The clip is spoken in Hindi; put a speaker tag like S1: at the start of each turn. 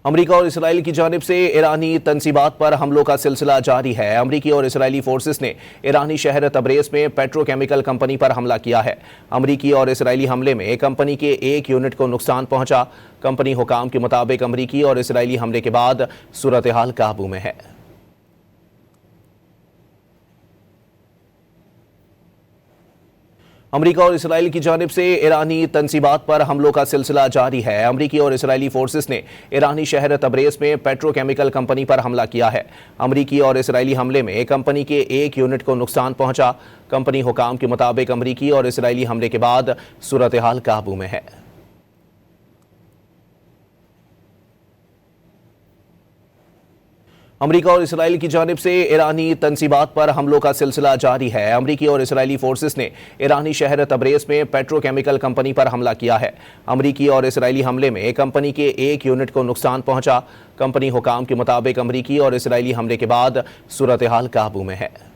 S1: अमरीका और इसराइल की जानिब से ईरानी तंसीबात पर हमलों का सिलसिला जारी है। अमरीकी और इसराइली फोर्सेस ने ईरानी शहर तब्रेज़ में पेट्रोकेमिकल कंपनी पर हमला किया है। अमरीकी और इसराइली हमले में कंपनी के एक यूनिट को नुकसान पहुंचा। कंपनी हुकाम के मुताबिक अमरीकी और इसराइली हमले के बाद सूरत हाल काबू में है। अमरीका और इसराइल की जानिब से ईरानी तंसीबात पर हमलों का सिलसिला जारी है। अमरीकी और इसराइली फोर्सेस ने ईरानी शहर तब्रेज़ में पेट्रोकेमिकल कंपनी पर हमला किया है। अमरीकी और इसराइली हमले में कंपनी के एक यूनिट को नुकसान पहुंचा। कंपनी हुकाम के मुताबिक अमरीकी और इसराइली हमले के बाद सूरत हाल काबू में है। अमरीका और इसराइल की जानिब से ईरानी तंसीबात पर हमलों का सिलसिला जारी है। अमरीकी और इसराइली फोर्सेस ने ईरानी शहर तब्रेज़ में पेट्रोकेमिकल कंपनी पर हमला किया है। अमरीकी और इसराइली हमले में कंपनी के एक यूनिट को नुकसान पहुंचा। कंपनी हुकाम के मुताबिक अमरीकी और इसराइली हमले के बाद सूरत हाल काबू में है।